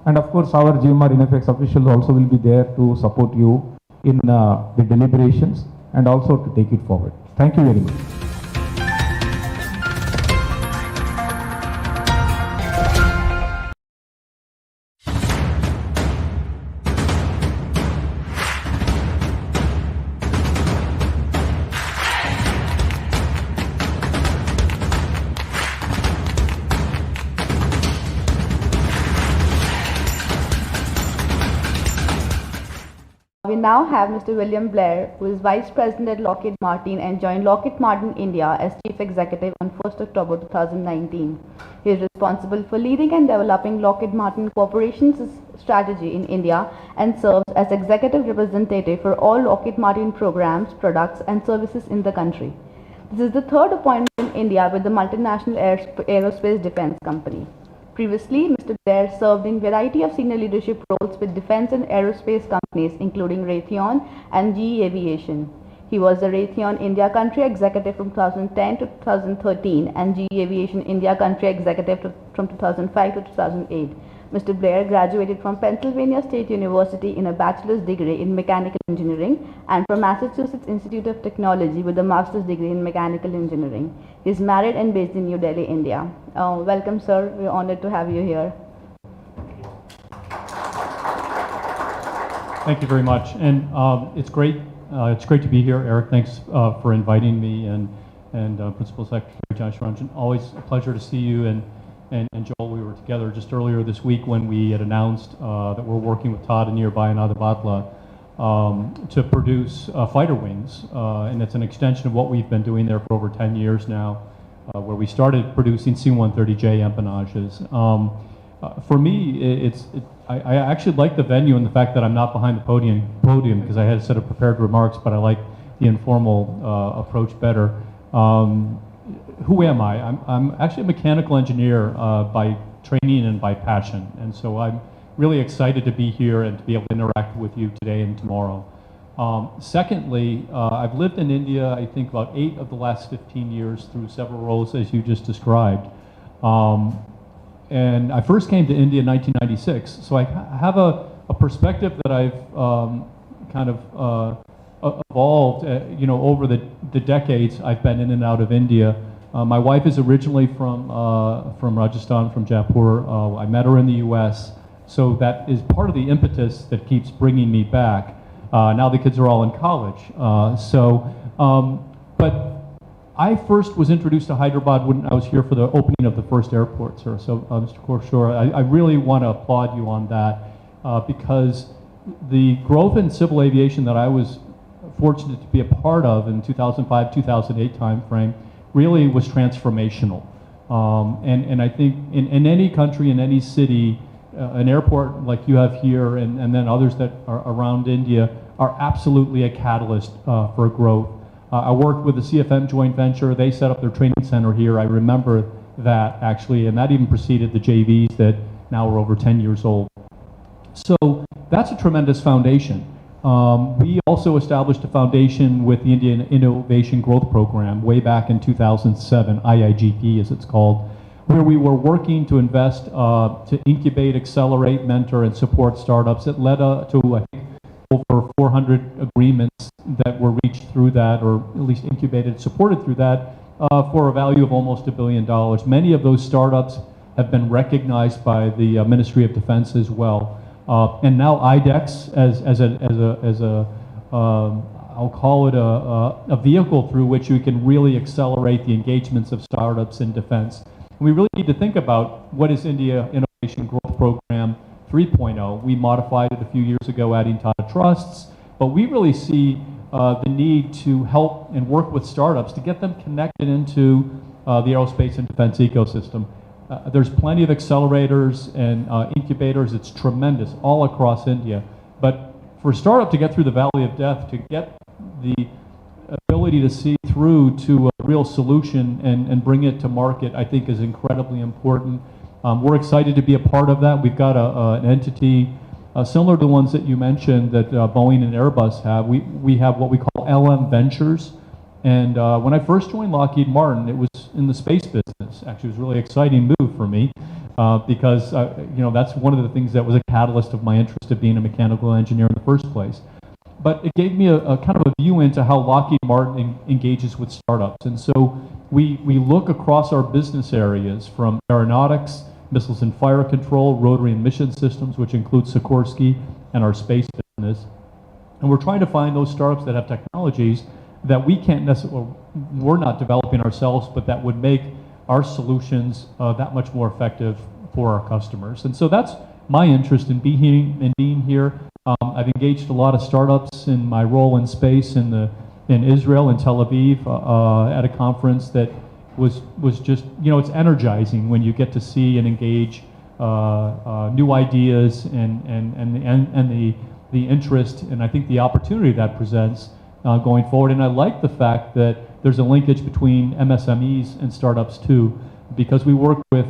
And of course, our GMR InFX officials also will be there to support you in the deliberations and also to take it forward. Thank you very much. We now have Mr. William Blair, who is Vice President at Lockheed Martin and joined Lockheed Martin India as Chief Executive on 1st October 2019. He is responsible for leading and developing Lockheed Martin Corporation's strategy in India and serves as Executive Representative for all Lockheed Martin programs, products and services in the country. This is the third appointment in India with the multinational aerospace defense company. Previously, Mr. Blair served in a variety of senior leadership roles with defense and aerospace companies including Raytheon and GE Aviation. He was the Raytheon India Country Executive from 2010 to 2013 and GE Aviation India Country Executive from 2005 to 2008. Mr. Blair graduated from Pennsylvania State University in a bachelor's degree in mechanical engineering and from Massachusetts Institute of Technology with a master's degree in mechanical engineering. He is married and based in New Delhi, India. Welcome, sir. We're honored to have you here. Thank you very much, and it's great to be here. Eric, thanks for inviting me, and Principal Secretary Josh Ranjan. Always a pleasure to see you, and Joel. We were together just earlier this week when we had announced that we're working with Todd and nearby in Adabatla to produce fighter wings, and it's an extension of what we've been doing there for over 10 years now, where we started producing C-130J empennages. For me, I actually like the venue and the fact that I'm not behind the podium because I had a set of prepared remarks, but I like the informal approach better. Who am I? I'm actually a mechanical engineer by training and by passion, and so I'm really excited to be here and to be able to interact with you today and tomorrow. Secondly, I've lived in India, I think about 8 of the last 15 years through several roles as you just described. And I first came to India in 1996, so I have a perspective that I've kind of evolved, over the decades I've been in and out of India. My wife is originally from Rajasthan, from Jaipur. I met her in the U.S., so that is part of the impetus that keeps bringing me back. Now the kids are all in college, but I first was introduced to Hyderabad when I was here for the opening of the first airport, sir. So, Mr. Korshor, I really want to applaud you on that because the growth in civil aviation that I was fortunate to be a part of in 2005-2008 timeframe really was transformational. And I think in any country, in any city, an airport like you have here and then others that are around India are absolutely a catalyst for growth. I worked with the CFM joint venture. They set up their training center here. I remember that actually, and that even preceded the JVs that now are over 10 years old. So that's a tremendous foundation. We also established a foundation with the Indian Innovation Growth Program way back in 2007, IIGP as it's called, where we were working to invest, to incubate, accelerate, mentor, and support startups. It led to, I think, over 400 agreements that were reached through that, or at least incubated, supported through that, for a value of almost $1 billion. Many of those startups have been recognized by the Ministry of Defense as well. And now IDEX I'll call it a vehicle through which we can really accelerate the engagements of startups in defense. And we really need to think about what is India Innovation Growth Program 3.0. We modified it a few years ago, adding Tata Trusts, but we really see the need to help and work with startups to get them connected into the aerospace and defense ecosystem. There's plenty of accelerators and incubators. It's tremendous all across India. But for a startup to get through the valley of death, to get the ability to see through to a real solution and bring it to market, I think is incredibly important. We're excited to be a part of that. We've got an entity similar to the ones that you mentioned that Boeing and Airbus have. We have what we call LM Ventures. And when I first joined Lockheed Martin, it was in the space business. Actually, it was a really exciting move for me. because that's one of the things that was a catalyst of my interest of being a mechanical engineer in the first place. But it gave me a kind of a view into how Lockheed Martin engages with startups. And so we look across our business areas from aeronautics, missiles and fire control, rotary and mission systems, which includes Sikorsky and our space business. And we're trying to find those startups that have technologies that we can't necessarily, we're not developing ourselves, but that would make our solutions that much more effective for our customers. And so that's my interest in being here. I've engaged a lot of startups in my role in space in Israel, in Tel Aviv, at a conference that was just, it's energizing when you get to see and engage new ideas and the interest and I think the opportunity that presents going forward. And I like the fact that there's a linkage between MSMEs and startups too, because we work with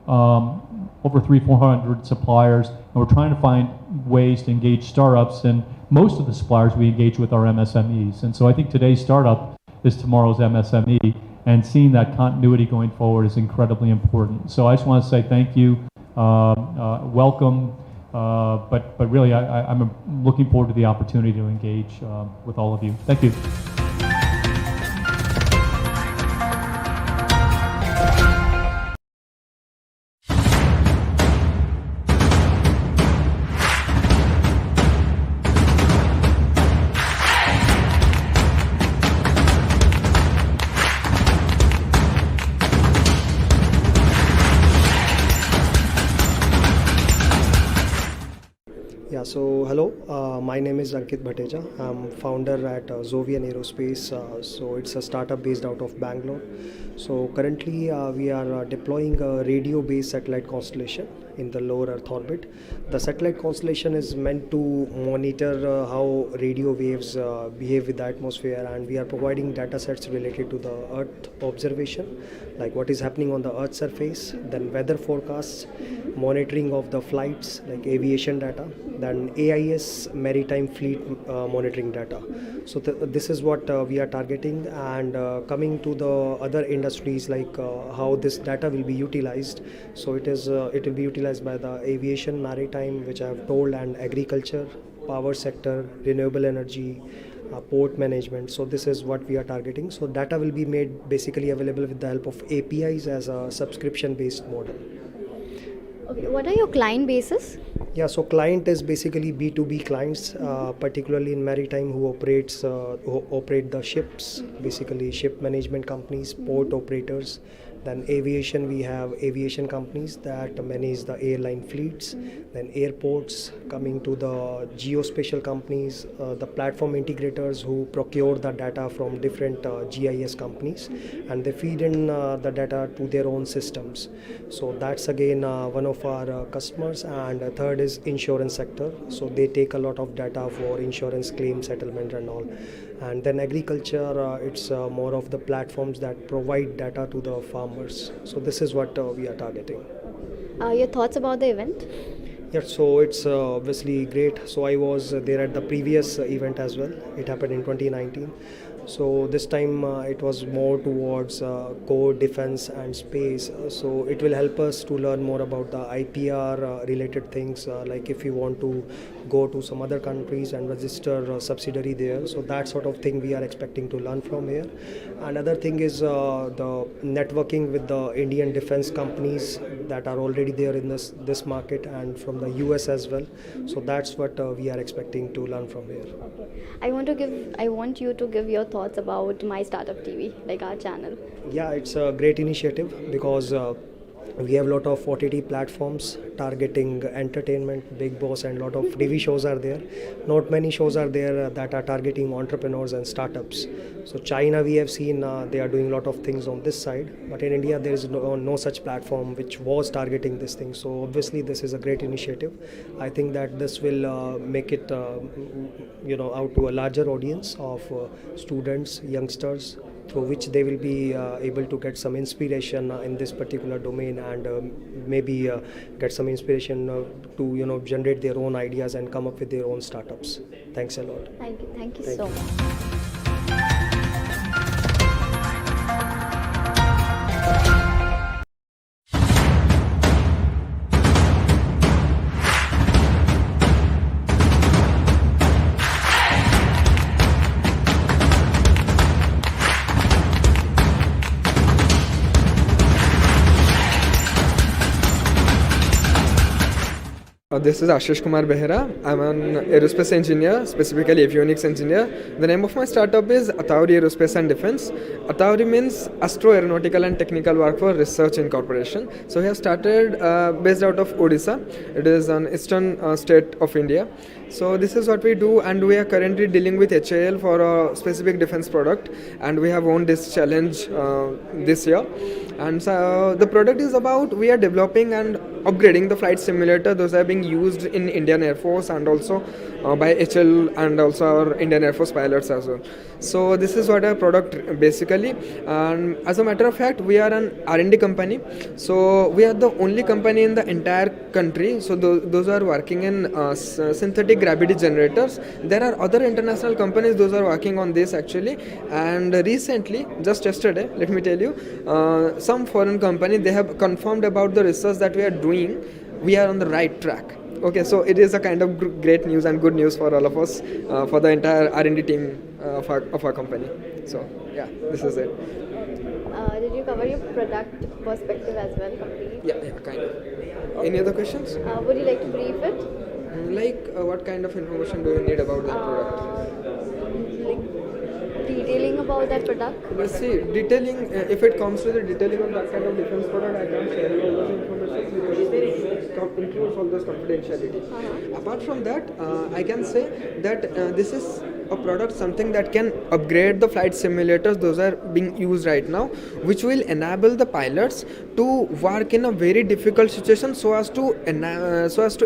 over 300-400 suppliers, and we're trying to find ways to engage startups, and most of the suppliers we engage with are MSMEs. And so I think today's startup is tomorrow's MSME, and seeing that continuity going forward is incredibly important. So I just want to say thank you, welcome, but really I'm looking forward to the opportunity to engage with all of you. Thank you. Yeah, so hello, my name is Ankit Bhateja. I'm founder at Zovian Aerospace. So it's a startup based out of Bangalore. So currently we are deploying a radio-based satellite constellation in the lower Earth orbit. The satellite constellation is meant to monitor how radio waves behave with the atmosphere, and we are providing data sets related to the Earth observation, like what is happening on the Earth's surface, then weather forecasts, monitoring of the flights, like aviation data, then AIS maritime fleet monitoring data. So this is what we are targeting, and coming to the other industries, like how this data will be utilized. So it will be utilized by the aviation, maritime, which I have told, and agriculture, power sector, renewable energy, port management. So this is what we are targeting. So data will be made basically available with the help of APIs as a subscription based model. Okay, what are your client bases? Yeah, so client is basically B2B clients, particularly in maritime, who operate the ships, basically ship management companies, port operators. Then aviation, we have aviation companies that manage the airline fleets. Then airports, coming to the geospatial companies, the platform integrators who procure the data from different GIS companies, and they feed in the data to their own systems. So that's again one of our customers. And third is insurance sector. So they take a lot of data for insurance claim settlement and all. And then agriculture, it's more of the platforms that provide data to the farmers. So this is what we are targeting. Your thoughts about the event? Yeah, so it's obviously great. So I was there at the previous event as well. It happened in 2019. So this time it was more towards core defense and space. So it will help us to learn more about the IPR related things, like if you want to go to some other countries and register a subsidiary there. So that sort of thing we are expecting to learn from here. Another thing is the networking with the Indian defense companies that are already there in this market, and from the US as well. So that's what we are expecting to learn from here. I want you to give your thoughts about My Startup TV, like our channel. Yeah, it's a great initiative because we have a lot of OTT platforms targeting entertainment, Big Boss, and a lot of TV shows are there. Not many shows are there that are targeting entrepreneurs and startups. So China, we have seen they are doing a lot of things on this side, but in India there is no such platform which was targeting this thing. So obviously this is a great initiative. I think that this will make it out to a larger audience of students, youngsters, through which they will be able to get some inspiration in this particular domain, and maybe get some inspiration to generate their own ideas and come up with their own startups. Thanks a lot. Thank you so much. This is Ashish Kumar Behera. I'm an aerospace engineer, specifically avionics engineer. The name of my startup is Atauri Aerospace and Defense. Atauri means Astro Aeronautical and Technical Work for Research Incorporation. So we have started based out of Odisha. It is an eastern state of India. So this is what we do, and we are currently dealing with HAL for a specific defense product, and we have won this challenge this year. And so the product is about, we are developing and upgrading the flight simulator. Those are being used in Indian Air Force and also by HL and also our Indian Air Force pilots as well. So this is what our product basically. And as a matter of fact, we are an R&D company. So we are the only company in the entire country. So those are working in synthetic gravity generators. There are other international companies those are working on this actually. And recently, just yesterday, let me tell you, some foreign company, they have confirmed about the research that we are doing. We are on the right track. Okay, so it is a kind of great news and good news for all of us, for the entire R&D team of our company. So yeah, this is it. Did you cover your product perspective as well completely? Yeah, kind of. Any other questions? Would you like to brief it? Like what kind of information do you need about that product? Like detailing about that product? Let's see, detailing, if it comes to the detailing of that kind of defense product, I can't share all those information because it includes all those confidentiality. Apart from that, I can say that this is a product, something that can upgrade the flight simulators. Those are being used right now, which will enable the pilots to work in a very difficult situation so as to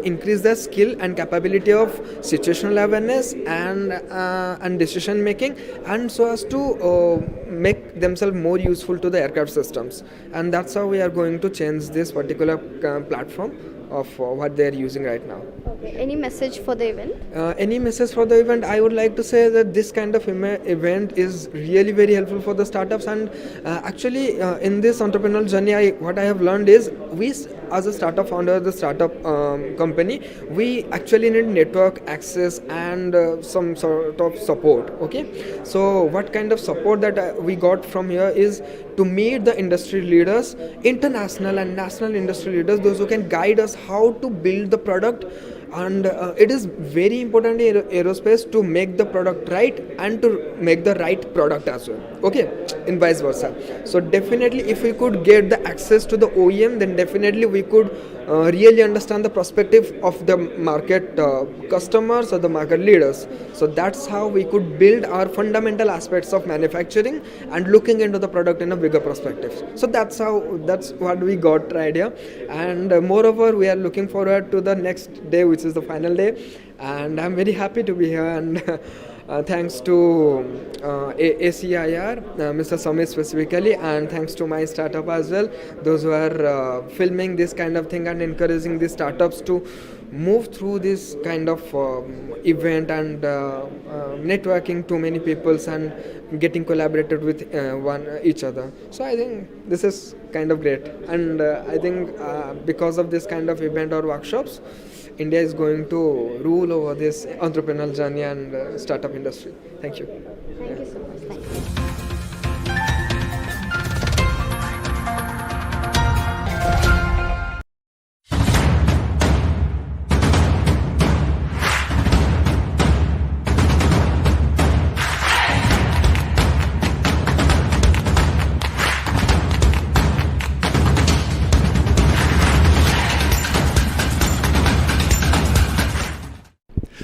increase their skill and capability of situational awareness and decision making, and so as to make themselves more useful to the aircraft systems. And that's how we are going to change this particular platform of what they are using right now. Okay. Any message for the event? Any message for the event? I would like to say that this kind of event is really very helpful for the startups, and actually in this entrepreneurial journey, what I have learned is we as a startup founder, the startup company, we actually need network access and some sort of support. Okay, so what kind of support that we got from here is to meet the industry leaders, international and national industry leaders, those who can guide us how to build the product. And it is very important in aerospace to make the product right and to make the right product as well. Okay, and vice versa. So definitely if we could get the access to the OEM, then definitely we could really understand the perspective of the market customers or the market leaders. So that's how we could build our fundamental aspects of manufacturing and looking into the product in a bigger perspective. So that's what we got right here. And moreover, we are looking forward to the next day, which is the final day, and I'm very happy to be here. And thanks to ACIR, Mr. Samit specifically, and thanks to my startup as well, those who are filming this kind of thing and encouraging these startups to move through this kind of event and networking to many peoples and getting collaborated with each other. So I think this is kind of great, and I think because of this kind of event or workshops, India is going to rule over this entrepreneurial journey and startup industry. Thank you. Thank you so much. Thank you.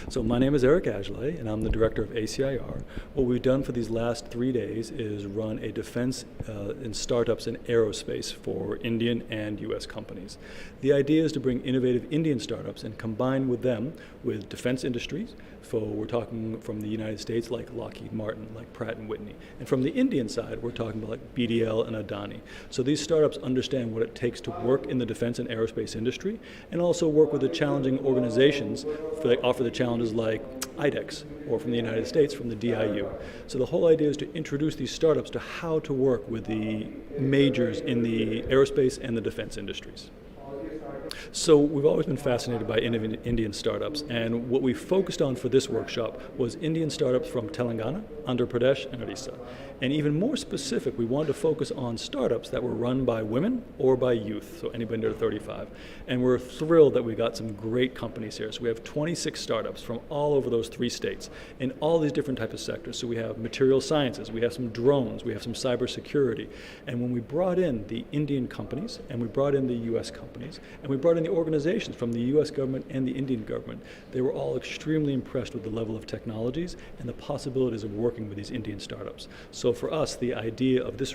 So my name is Eric Agelay, and I'm the director of ACIR. What we've done for these last 3 days is run a defense in startups in aerospace for Indian and US companies. The idea is to bring innovative Indian startups and combine with them with defense industries. So we're talking from the United States like Lockheed Martin, like Pratt & Whitney. And from the Indian side, we're talking about like BDL and Adani. So these startups understand what it takes to work in the defense and aerospace industry, and also work with the challenging organizations that offer the challenges like IDEX, or from the United States, from the DIU. So the whole idea is to introduce these startups to how to work with the majors in the aerospace and the defense industries. So we've always been fascinated by Indian startups, and what we focused on for this workshop was Indian startups from Telangana, Andhra Pradesh, and Orissa. And even more specific, we wanted to focus on startups that were run by women or by youth, so anybody under 35. And we're thrilled that we got some great companies here. So we have 26 startups from all over those 3 states in all these different types of sectors. So we have material sciences, we have some drones, we have some cybersecurity. And when we brought in the Indian companies, and we brought in the US companies, and we brought in the organizations from the US government and the Indian government, they were all extremely impressed with the level of technologies and the possibilities of working with these Indian startups. So for us, the idea of this